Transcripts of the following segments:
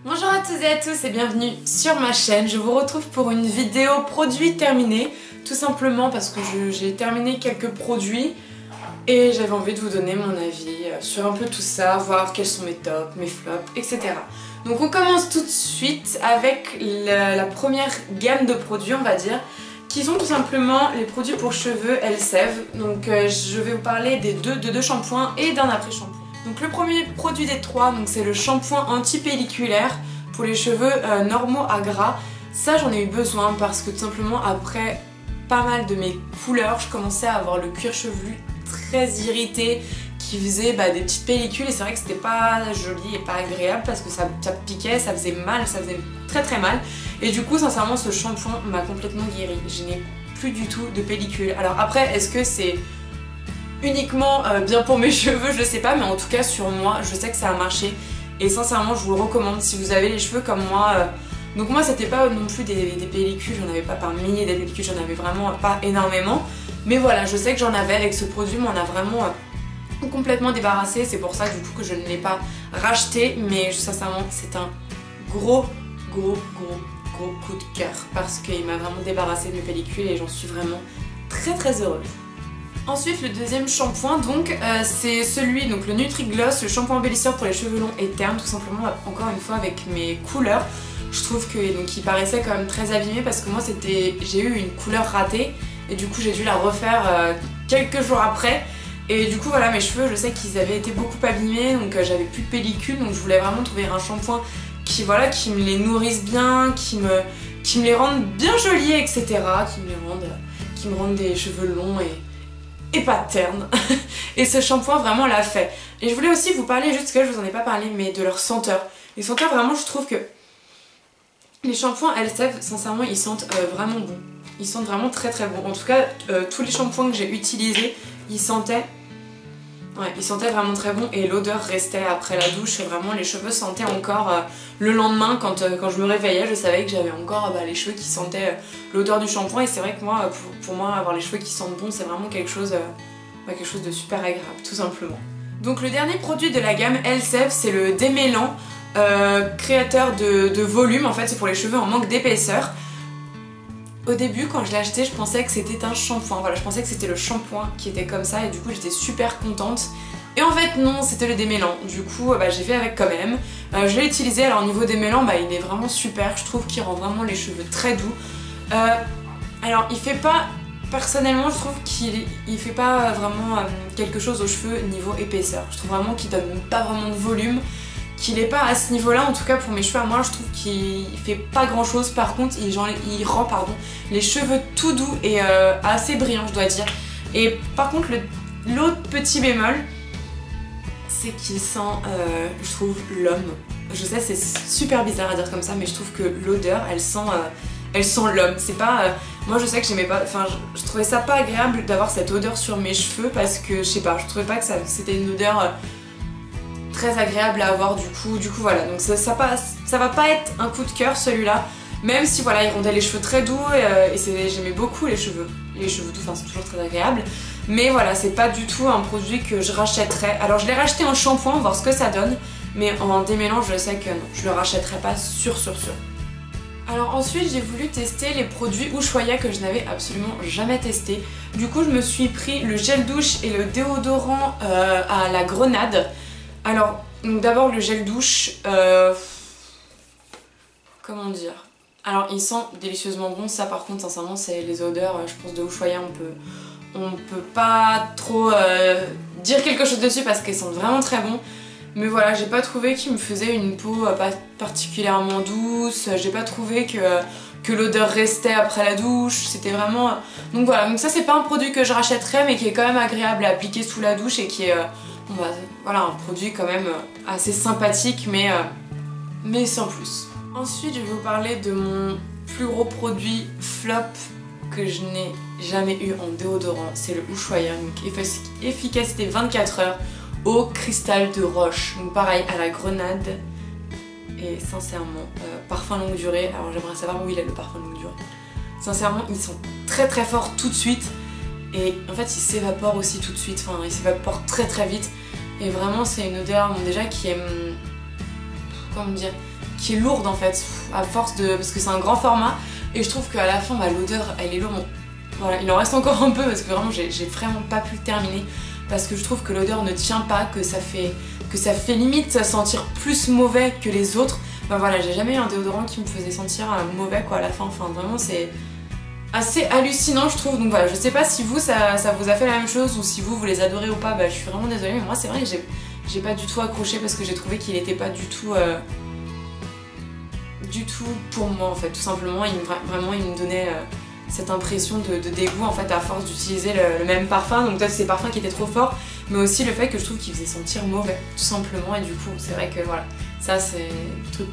Bonjour à toutes et à tous et bienvenue sur ma chaîne. Je vous retrouve pour une vidéo produit terminée, tout simplement parce que j'ai terminé quelques produits et j'avais envie de vous donner mon avis sur un peu tout ça, voir quels sont mes tops, mes flops, etc. Donc on commence tout de suite avec la première gamme de produits, on va dire, qui sont tout simplement les produits pour cheveux Elseve. Donc je vais vous parler de deux shampoings et d'un après-shampoing. Donc le premier produit des trois, c'est le shampoing anti-pelliculaire pour les cheveux normaux à gras. Ça j'en ai eu besoin parce que tout simplement après pas mal de mes couleurs, je commençais à avoir le cuir chevelu très irrité qui faisait des petites pellicules et c'est vrai que c'était pas joli et pas agréable parce que ça piquait, ça faisait mal, ça faisait très très mal. Et du coup sincèrement ce shampoing m'a complètement guéri. Je n'ai plus du tout de pellicule. Alors après est-ce que c'est uniquement bien pour mes cheveux, je sais pas, mais en tout cas sur moi je sais que ça a marché et sincèrement je vous le recommande si vous avez les cheveux comme moi. Donc moi c'était pas non plus des pellicules, j'en avais pas par milliers des pellicules, j'en avais vraiment pas énormément, mais voilà je sais que j'en avais avec ce produit, m'en a vraiment complètement débarrassé. C'est pour ça du coup que je ne l'ai pas racheté, mais sincèrement c'est un gros coup de cœur parce qu'il m'a vraiment débarrassé de mes pellicules et j'en suis vraiment très heureuse. Ensuite le deuxième shampoing c'est celui, donc le Nutri-Gloss, le shampoing embellisseur pour les cheveux longs et ternes, tout simplement encore une fois avec mes couleurs. Je trouve que il paraissait quand même très abîmé parce que moi j'ai eu une couleur ratée et du coup j'ai dû la refaire quelques jours après. Et du coup voilà, mes cheveux je sais qu'ils avaient été beaucoup abîmés, donc j'avais plus de pellicule, donc je voulais vraiment trouver un shampoing qui me les nourrisse bien, qui me les rende bien jolis, etc. Qui me rende des cheveux longs et pas ternes. Et ce shampoing vraiment l'a fait. Et je voulais aussi vous parler, juste que je vous en ai pas parlé, mais de leur senteur. Les senteurs vraiment je trouve que les shampoings Elseve sincèrement ils sentent vraiment bon. Ils sentent vraiment très bon. En tout cas tous les shampoings que j'ai utilisés ils sentaient vraiment très bon et l'odeur restait après la douche et vraiment les cheveux sentaient encore le lendemain quand je me réveillais, je savais que j'avais encore les cheveux qui sentaient l'odeur du shampoing. Et c'est vrai que moi, pour moi avoir les cheveux qui sentent bon c'est vraiment quelque chose de super agréable tout simplement. Donc le dernier produit de la gamme Elseve c'est le démêlant créateur de volume. En fait c'est pour les cheveux en manque d'épaisseur. Au début quand je l'ai acheté je pensais que c'était un shampoing, voilà, je pensais que c'était le shampoing qui était comme ça et du coup j'étais super contente. Et en fait non, c'était le démêlant, du coup j'ai fait avec quand même. Je l'ai utilisé, alors au niveau démêlant il est vraiment super, je trouve qu'il rend vraiment les cheveux très doux. Alors il fait pas, personnellement je trouve qu'il fait pas vraiment quelque chose aux cheveux niveau épaisseur. Je trouve vraiment qu'il donne pas vraiment de volume, qu'il est pas à ce niveau là, en tout cas pour mes cheveux à moi je trouve qu'il fait pas grand chose. Par contre il rend les cheveux tout doux et assez brillants je dois dire. Et par contre l'autre petit bémol c'est qu'il sent je trouve l'homme. Je sais c'est super bizarre à dire comme ça mais je trouve que l'odeur elle sent l'homme. C'est pas moi je sais que j'aimais pas, je trouvais ça pas agréable d'avoir cette odeur sur mes cheveux parce que je sais pas, je trouvais pas que c'était une odeur très agréable à avoir du coup voilà, donc ça va pas être un coup de cœur celui-là, même si voilà il rendait les cheveux très doux et j'aimais beaucoup les cheveux doux, c'est toujours très agréable, mais voilà c'est pas du tout un produit que je rachèterais. Alors je l'ai racheté en shampoing voir ce que ça donne, mais en démêlant je sais que non, je le rachèterais pas sûr. Alors ensuite j'ai voulu tester les produits Ushuaïa que je n'avais absolument jamais testé. Du coup je me suis pris le gel douche et le déodorant à la grenade. Alors, d'abord le gel douche, comment dire, alors il sent délicieusement bon, ça par contre sincèrement c'est les odeurs, je pense de Ushuaïa on peut pas trop dire quelque chose dessus parce qu'elles sentent vraiment très bon. Mais voilà, j'ai pas trouvé qu'il me faisait une peau pas particulièrement douce, j'ai pas trouvé que l'odeur restait après la douche, c'était vraiment... Donc voilà, donc ça c'est pas un produit que je rachèterais mais qui est quand même agréable à appliquer sous la douche et qui est... voilà, un produit quand même assez sympathique mais sans plus. Ensuite je vais vous parler de mon plus gros produit flop que je n'ai jamais eu en déodorant, c'est le Ushuaïa, donc efficacité 24 heures au cristal de roche, donc pareil à la grenade et sincèrement parfum longue durée. Alors j'aimerais savoir où il est le parfum longue durée. Sincèrement ils sont très forts tout de suite et en fait il s'évapore aussi tout de suite, il s'évapore très vite et vraiment c'est une odeur déjà qui est comment dire, qui est lourde en fait, à force de... parce que c'est un grand format, et je trouve qu'à la fin, bah, l'odeur, elle est lourde. Bon, voilà, il en reste encore un peu, parce que vraiment, j'ai vraiment pas pu le terminer, parce que je trouve que l'odeur ne tient pas, que ça fait limite sentir plus mauvais que les autres. Bah voilà, j'ai jamais eu un déodorant qui me faisait sentir mauvais quoi à la fin, enfin vraiment c'est assez hallucinant je trouve. Donc voilà, je sais pas si vous ça vous a fait la même chose ou si vous les adorez ou pas, bah je suis vraiment désolée, mais moi c'est vrai que j'ai pas du tout accroché parce que j'ai trouvé qu'il était pas du tout pour moi en fait, tout simplement. Vraiment il me donnait cette impression de dégoût en fait à force d'utiliser le même parfum, donc peut-être c'est parfums qui étaient trop forts, mais aussi le fait que je trouve qu'il faisait sentir mauvais tout simplement, et du coup c'est vrai que voilà, ça c'est le truc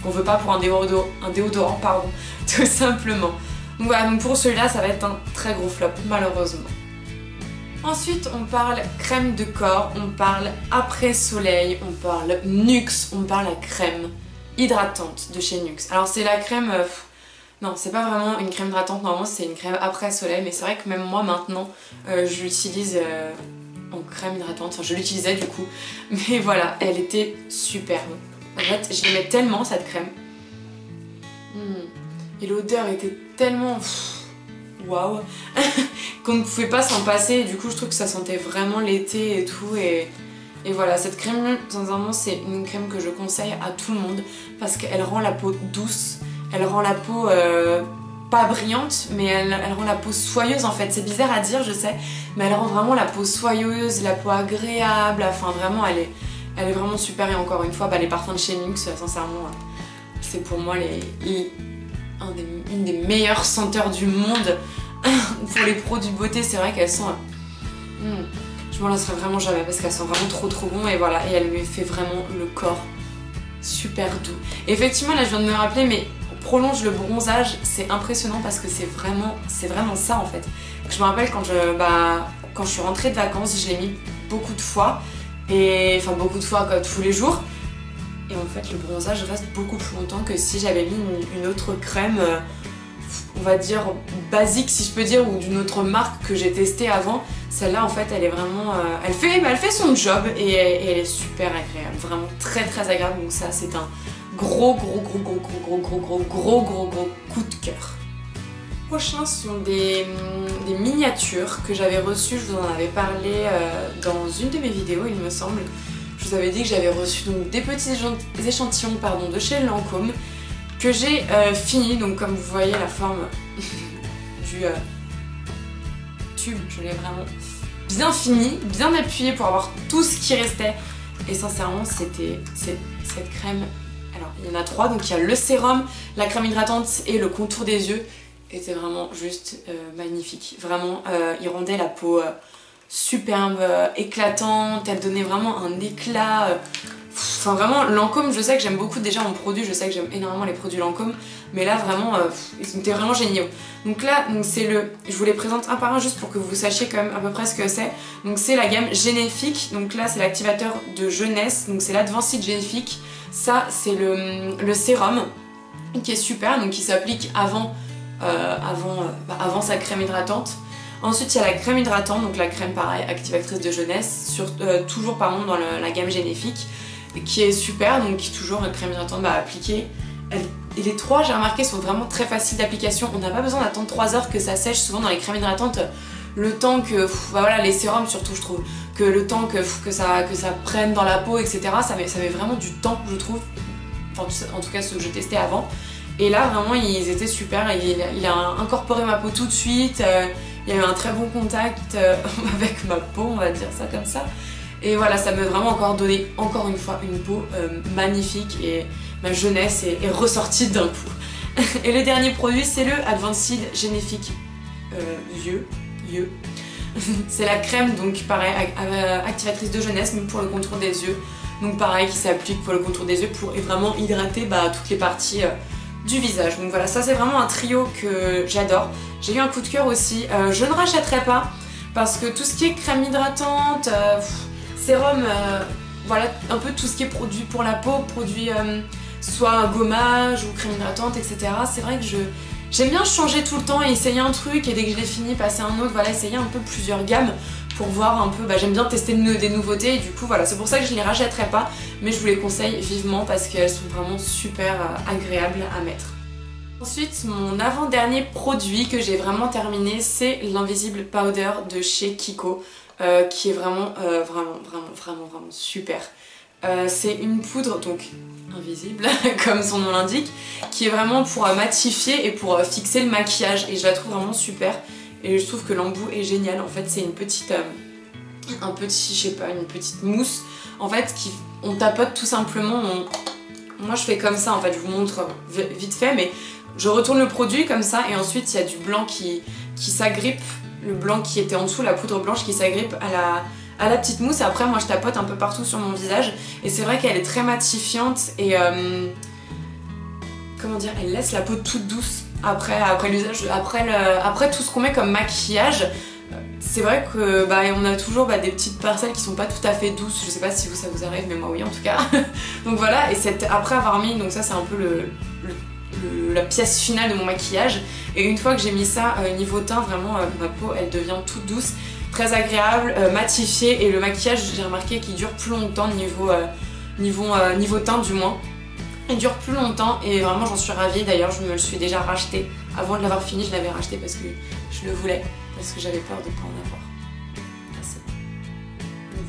qu'on veut pas pour un déodorant pardon, tout simplement. Donc voilà, donc pour celui-là ça va être un très gros flop malheureusement. Ensuite on parle crème de corps, on parle après soleil, on parle Nuxe, on parle la crème hydratante de chez Nuxe. Alors c'est la crème... non, c'est pas vraiment une crème hydratante, normalement c'est une crème après soleil, mais c'est vrai que même moi maintenant je l'utilise en crème hydratante, enfin je l'utilisais du coup, mais voilà, elle était superbe. En fait, je l'aimais tellement cette crème. Et l'odeur était tellement waouh qu'on ne pouvait pas s'en passer, et du coup je trouve que ça sentait vraiment l'été et tout, et voilà, cette crème, sincèrement c'est une crème que je conseille à tout le monde parce qu'elle rend la peau douce. Elle rend la peau pas brillante, mais elle rend la peau soyeuse en fait. C'est bizarre à dire, je sais, mais elle rend vraiment la peau soyeuse, la peau agréable. Enfin vraiment, elle est vraiment super. Et encore une fois, bah, les parfums de chez Nuxe, sincèrement, c'est pour moi une des meilleures senteurs du monde. Pour les produits beauté, c'est vrai qu'elles sont... je m'en lasserai vraiment jamais parce qu'elles sont vraiment trop bon. Et voilà, et elle lui fait vraiment le corps super doux. Et effectivement, là je viens de me rappeler, mais prolonge le bronzage, c'est impressionnant parce que c'est vraiment ça en fait. Je me rappelle quand je suis rentrée de vacances, je l'ai mis beaucoup de fois, et enfin beaucoup de fois quoi, tous les jours, et en fait le bronzage reste beaucoup plus longtemps que si j'avais mis une autre crème, on va dire basique si je peux dire, ou d'une autre marque que j'ai testée avant. Celle-là en fait elle est vraiment, elle fait son job, et elle est super agréable, vraiment très agréable. Donc ça c'est un gros coup de cœur. Prochain sont des miniatures que j'avais reçues, je vous en avais parlé dans une de mes vidéos il me semble. Je vous avais dit que j'avais reçu donc des petits échantillons pardon, de chez Lancôme que j'ai fini. Donc comme vous voyez la forme du tube, je l'ai vraiment bien fini, bien appuyé pour avoir tout ce qui restait. Et sincèrement c'était cette crème. Alors il y en a trois, donc il y a le sérum, la crème hydratante et le contour des yeux. Et c'est vraiment juste magnifique. Vraiment, il rendait la peau superbe, éclatante, elle donnait vraiment un éclat. Enfin vraiment, Lancôme, je sais que j'aime beaucoup déjà mon produit, je sais que j'aime énormément les produits Lancôme, mais là vraiment, ils étaient vraiment géniaux. Donc là, c'est je vous les présente un par un juste pour que vous sachiez quand même à peu près ce que c'est. Donc c'est la gamme Génifique, donc là c'est l'activateur de jeunesse, donc c'est l'Advanced Génifique. Ça c'est le sérum qui est super, donc qui s'applique avant sa crème hydratante. Ensuite il y a la crème hydratante, donc la crème pareil, activatrice de jeunesse, toujours pardon dans la gamme Génifique, qui est super, donc qui est toujours une crème hydratante appliquée. Et les trois, j'ai remarqué, sont vraiment très faciles d'application. On n'a pas besoin d'attendre 3 heures que ça sèche. Souvent dans les crèmes hydratantes, le temps que, voilà, les sérums surtout je trouve, que le temps que ça prenne dans la peau, etc. Ça met vraiment du temps je trouve. Enfin, en tout cas ceux que je testais avant. Et là vraiment ils étaient super, il a incorporé ma peau tout de suite, il y a eu un très bon contact avec ma peau, on va dire ça comme ça. Et voilà, ça m'a vraiment encore donné, encore une fois, une peau magnifique, et ma jeunesse est ressortie d'un coup. Et le dernier produit, c'est le Advanced Génifique Yeux. C'est la crème, donc pareil, activatrice de jeunesse, mais pour le contour des yeux. Donc pareil, qui s'applique pour le contour des yeux pour vraiment hydrater toutes les parties du visage. Donc voilà, ça c'est vraiment un trio que j'adore. J'ai eu un coup de cœur aussi. Je ne rachèterai pas parce que tout ce qui est crème hydratante, sérum, voilà, un peu tout ce qui est produit pour la peau, produit soit gommage ou crème hydratante, etc. C'est vrai que j'aime bien changer tout le temps et essayer un truc, et dès que je l'ai fini, passer à un autre, voilà, essayer un peu plusieurs gammes pour voir un peu, j'aime bien tester des nouveautés et du coup voilà, c'est pour ça que je les rachèterai pas, mais je vous les conseille vivement parce qu'elles sont vraiment super agréables à mettre. Ensuite, mon avant-dernier produit que j'ai vraiment terminé, c'est l'Invisible Powder de chez Kiko, qui est vraiment super. C'est une poudre donc invisible comme son nom l'indique, qui est vraiment pour matifier et pour fixer le maquillage et je la trouve vraiment super et je trouve que l'embout est génial. En fait c'est une petite une petite mousse en fait on tapote tout simplement, moi je fais comme ça en fait, je vous montre vite fait mais je retourne le produit comme ça et ensuite il y a du blanc qui s'agrippe, le blanc qui était en dessous, la poudre blanche qui s'agrippe à la petite mousse et après moi je tapote un peu partout sur mon visage et c'est vrai qu'elle est très matifiante et comment dire, elle laisse la peau toute douce après l'usage, après tout ce qu'on met comme maquillage. C'est vrai que on a toujours des petites parcelles qui sont pas tout à fait douces, je sais pas si ça vous arrive mais moi oui en tout cas. Donc voilà, et après avoir mis, donc ça c'est un peu la pièce finale de mon maquillage et une fois que j'ai mis ça niveau teint, vraiment ma peau elle devient toute douce, très agréable, matifiée et le maquillage j'ai remarqué qu'il dure plus longtemps niveau teint du moins. Il dure plus longtemps et vraiment j'en suis ravie, d'ailleurs je me le suis déjà racheté, avant de l'avoir fini je l'avais racheté parce que je le voulais, parce que j'avais peur de ne pas en avoir assez.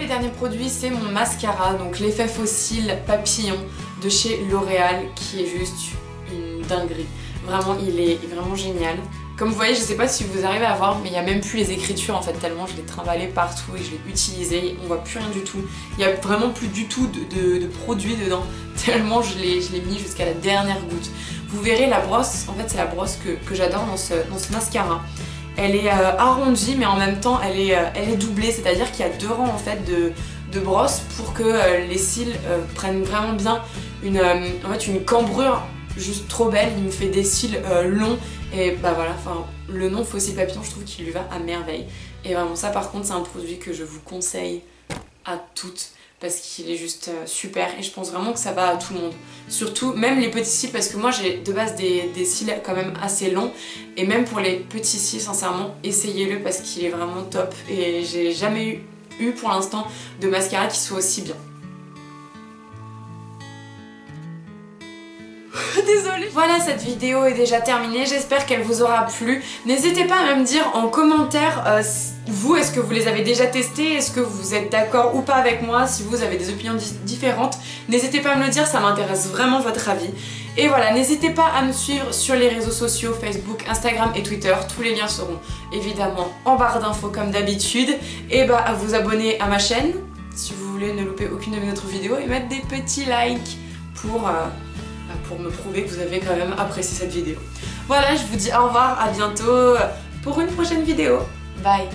Le dernier produit c'est mon mascara, donc l'effet fossile papillon de chez L'Oréal qui est juste une dinguerie. Vraiment il est vraiment génial. Comme vous voyez, je sais pas si vous arrivez à voir, mais il n'y a même plus les écritures en fait, tellement je l'ai trimballé partout et je l'ai utilisé, on voit plus rien du tout. Il n'y a vraiment plus du tout de produit dedans, tellement je l'ai mis jusqu'à la dernière goutte. Vous verrez la brosse, en fait c'est la brosse que j'adore dans ce mascara. Elle est arrondie mais en même temps elle est doublée, c'est-à-dire qu'il y a 2 rangs en fait de brosses pour que les cils prennent vraiment bien une cambrure juste trop belle. Il me fait des cils longs et voilà, le nom Fossile Papillon je trouve qu'il lui va à merveille et vraiment ça par contre c'est un produit que je vous conseille à toutes parce qu'il est juste super et je pense vraiment que ça va à tout le monde, surtout même les petits cils parce que moi j'ai de base des cils quand même assez longs et même pour les petits cils sincèrement essayez-le parce qu'il est vraiment top et j'ai jamais eu pour l'instant de mascara qui soit aussi bien. Désolée. Voilà, cette vidéo est déjà terminée, j'espère qu'elle vous aura plu. N'hésitez pas à me dire en commentaire, vous, est-ce que vous les avez déjà testés, est-ce que vous êtes d'accord ou pas avec moi, si vous avez des opinions différentes. N'hésitez pas à me le dire, ça m'intéresse vraiment votre avis. Et voilà, n'hésitez pas à me suivre sur les réseaux sociaux, Facebook, Instagram et Twitter. Tous les liens seront évidemment en barre d'infos comme d'habitude. Et à vous abonner à ma chaîne, si vous voulez ne louper aucune de mes autres vidéos, et mettre des petits likes pour me prouver que vous avez quand même apprécié cette vidéo. Voilà, je vous dis au revoir, à bientôt pour une prochaine vidéo. Bye!